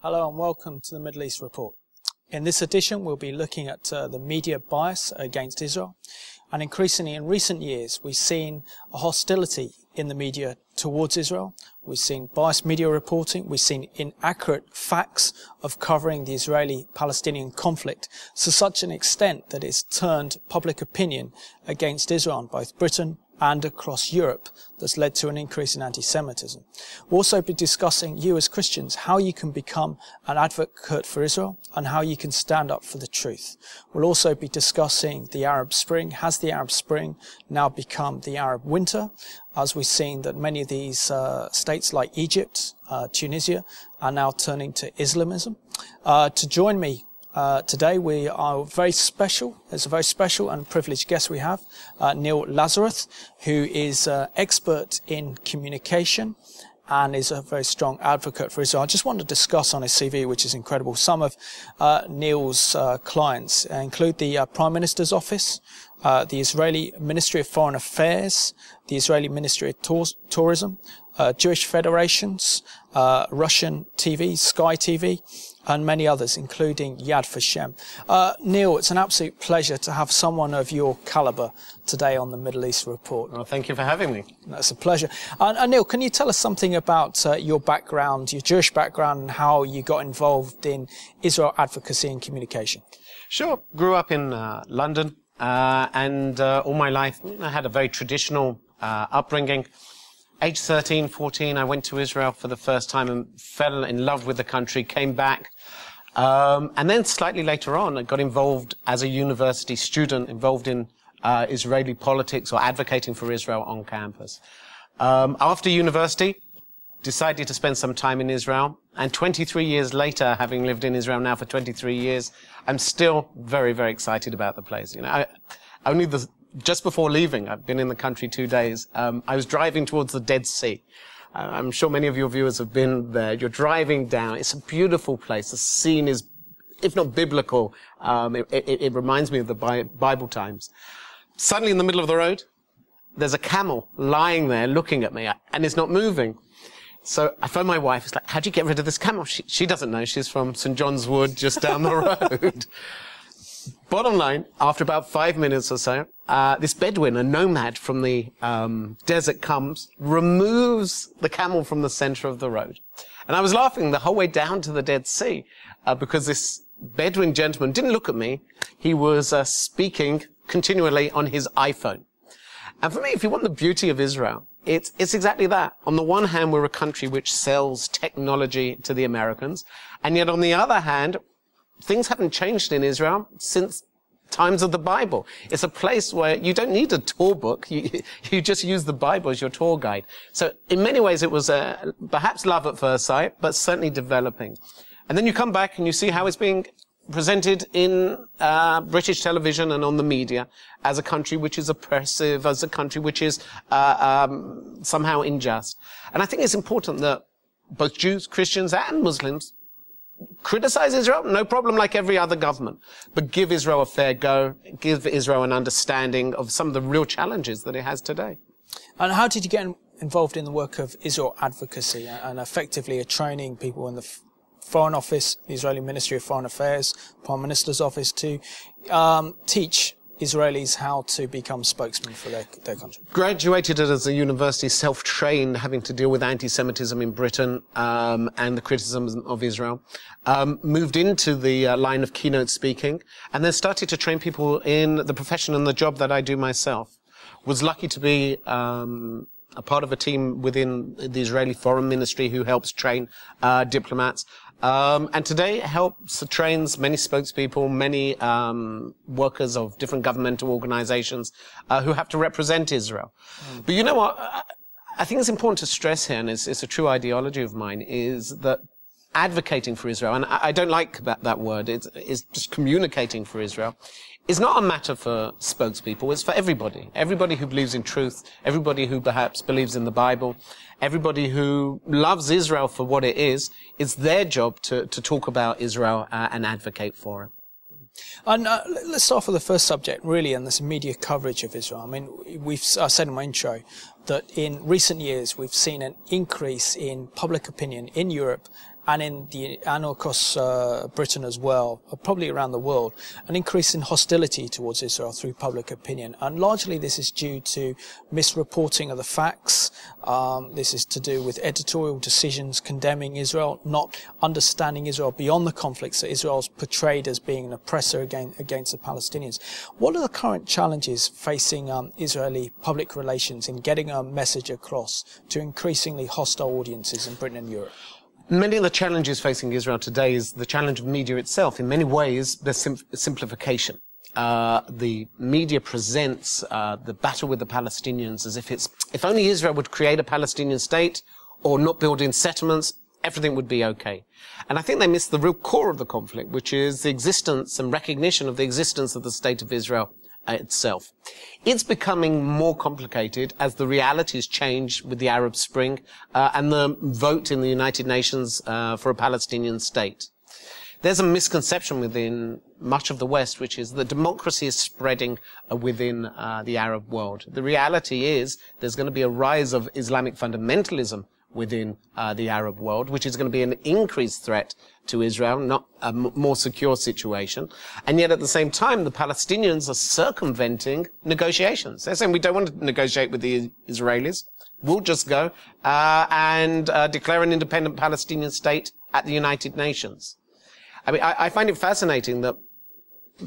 Hello and welcome to the Middle East Report. In this edition we'll be looking at the media bias against Israel, and increasingly in recent years we've seen a hostility in the media towards Israel. We've seen biased media reporting, we've seen inaccurate facts of covering the Israeli-Palestinian conflict to such an extent that it's turned public opinion against Israel in both Britain and across Europe. That's led to an increase in anti-Semitism. We'll also be discussing, you as Christians, how you can become an advocate for Israel and how you can stand up for the truth. We'll also be discussing the Arab Spring. Has the Arab Spring now become the Arab Winter? As we've seen that many of these states like Egypt, Tunisia are now turning to Islamism. To join me today we are very special. It's a very special and privileged guest we have, Neil Lazarus, who is expert in communication and is a very strong advocate for Israel. I just want to discuss on his CV, which is incredible. Some of Neil's clients include the Prime Minister's Office, the Israeli Ministry of Foreign Affairs, the Israeli Ministry of Tourism, Jewish federations, Russian TV, Sky TV, and many others, including Yad Vashem. Neil, it's an absolute pleasure to have someone of your caliber today on the Middle East Report. Well, thank you for having me. That's a pleasure. And Neil, can you tell us something about your background, your Jewish background, and how you got involved in Israel advocacy and communication? Sure. Grew up in London, and all my life I had a very traditional upbringing. Age 13, 14, I went to Israel for the first time and fell in love with the country, came back. And then slightly later on, I got involved as a university student, involved in Israeli politics or advocating for Israel on campus. After university, decided to spend some time in Israel. And 23 years later, having lived in Israel now for 23 years, I'm still very, very excited about the place. You know, just before leaving, I've been in the country 2 days, I was driving towards the Dead Sea. I'm sure many of your viewers have been there. You're driving down. It's a beautiful place. The scene is, if not biblical, it reminds me of the Bible times. Suddenly in the middle of the road, there's a camel lying there looking at me, and it's not moving. So I phoned my wife. It's like, how'd you get rid of this camel? She doesn't know. She's from St. John's Wood, just down the road. Bottom line, after about 5 minutes or so, this Bedouin, a nomad from the desert, comes, removes the camel from the center of the road. And I was laughing the whole way down to the Dead Sea because this Bedouin gentleman didn't look at me. He was speaking continually on his iPhone. And for me, if you want the beauty of Israel, it's exactly that. On the one hand, we're a country which sells technology to the Americans. And yet on the other hand, things haven't changed in Israel since times of the Bible. It's a place where you don't need a tour book. You just use the Bible as your tour guide. So in many ways it was perhaps love at first sight, but certainly developing. And then you come back and you see how it's being presented in British television and on the media as a country which is oppressive, as a country which is somehow unjust. And I think it's important that both Jews, Christians and Muslims criticize Israel, no problem, like every other government, but give Israel a fair go, give Israel an understanding of some of the real challenges that it has today. And how did you get involved in the work of Israel advocacy and effectively training people in the Foreign Office, the Israeli Ministry of Foreign Affairs, Prime Minister's Office to teach Israelis how to become spokesmen for their country? Graduated as a university, self-trained, having to deal with anti-Semitism in Britain and the criticism of Israel. Moved into the line of keynote speaking, and then started to train people in the profession and the job that I do myself. Was lucky to be a part of a team within the Israeli Foreign Ministry who helps train diplomats. And today helps, trains many spokespeople, many workers of different governmental organizations who have to represent Israel. But you know what? I think it's important to stress here, and it's a true ideology of mine, is that advocating for Israel, and I don't like that word, it's just communicating for Israel, is not a matter for spokespeople, it's for everybody. Everybody who believes in truth, everybody who perhaps believes in the Bible, everybody who loves Israel for what it is, it's their job to talk about Israel and advocate for it. And let's start with the first subject, really, and this media coverage of Israel. I mean, I said in my intro that in recent years we've seen an increase in public opinion in Europe and across Britain as well, probably around the world, an increase in hostility towards Israel through public opinion. And largely this is due to misreporting of the facts. This is to do with editorial decisions condemning Israel, not understanding Israel beyond the conflicts that Israel is portrayed as being an oppressor against the Palestinians. What are the current challenges facing Israeli public relations in getting a message across to increasingly hostile audiences in Britain and Europe? Many of the challenges facing Israel today is the challenge of media itself. In many ways, there's simplification. The media presents the battle with the Palestinians as if only Israel would create a Palestinian state or not build in settlements, everything would be okay. And I think they miss the real core of the conflict, which is the existence and recognition of the existence of the state of Israel itself. It's becoming more complicated as the realities change with the Arab Spring and the vote in the United Nations for a Palestinian state. There's a misconception within much of the West, which is that democracy is spreading within the Arab world. The reality is there's going to be a rise of Islamic fundamentalism within the Arab world, which is going to be an increased threat to Israel, not a more secure situation. And yet at the same time, the Palestinians are circumventing negotiations. They're saying, we don't want to negotiate with the Israelis. We'll just go and declare an independent Palestinian state at the United Nations. I mean, I find it fascinating that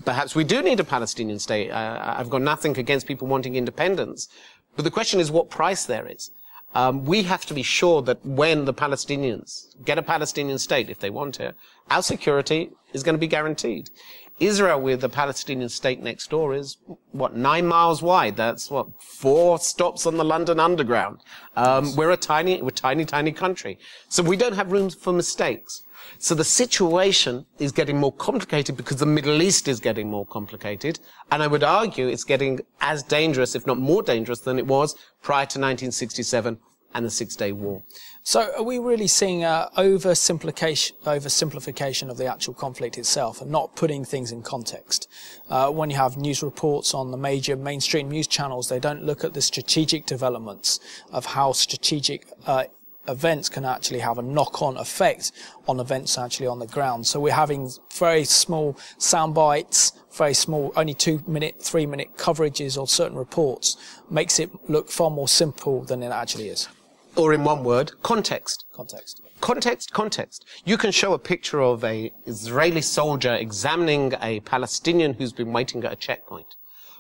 perhaps we do need a Palestinian state. I've got nothing against people wanting independence. But the question is what price there is. We have to be sure that when the Palestinians get a Palestinian state, if they want it, our security is going to be guaranteed. Israel with the Palestinian state next door is, 9 miles wide? That's 4 stops on the London Underground. We're a tiny country. So we don't have room for mistakes. So the situation is getting more complicated because the Middle East is getting more complicated. And I would argue it's getting as dangerous, if not more dangerous, than it was prior to 1967 and the Six-Day War. So are we really seeing oversimplification of the actual conflict itself and not putting things in context? When you have news reports on the major mainstream news channels, they don't look at the strategic developments of how strategic events can actually have a knock-on effect on events actually on the ground. So we're having very small sound bites, very small, only 2-minute, 3-minute coverages of certain reports, makes it look far more simple than it actually is. Or in one word, context. Context. Context, context. You can show a picture of an Israeli soldier examining a Palestinian who's been waiting at a checkpoint.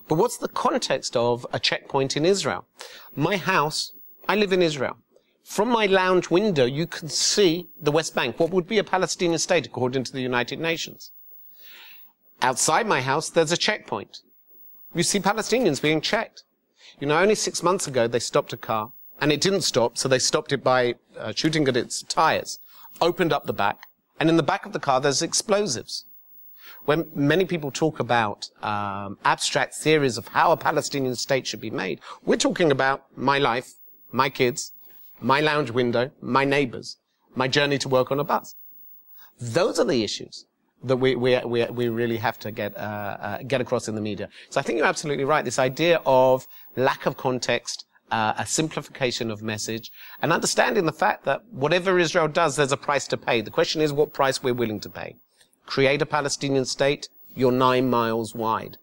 But what's the context of a checkpoint in Israel? My house, I live in Israel. From my lounge window, you can see the West Bank, what would be a Palestinian state according to the United Nations. Outside my house, there's a checkpoint. You see Palestinians being checked. You know, only 6 months ago, they stopped a car, and it didn't stop, so they stopped it by shooting at its tires, opened up the back, and in the back of the car, there's explosives. When many people talk about abstract theories of how a Palestinian state should be made, we're talking about my life, my kids, my lounge window, my neighbors, my journey to work on a bus. Those are the issues that we really have to get across in the media. So I think you're absolutely right. This idea of lack of context, a simplification of message, and understanding the fact that whatever Israel does, there's a price to pay. The question is what price we're willing to pay. Create a Palestinian state, you're 9 miles wide.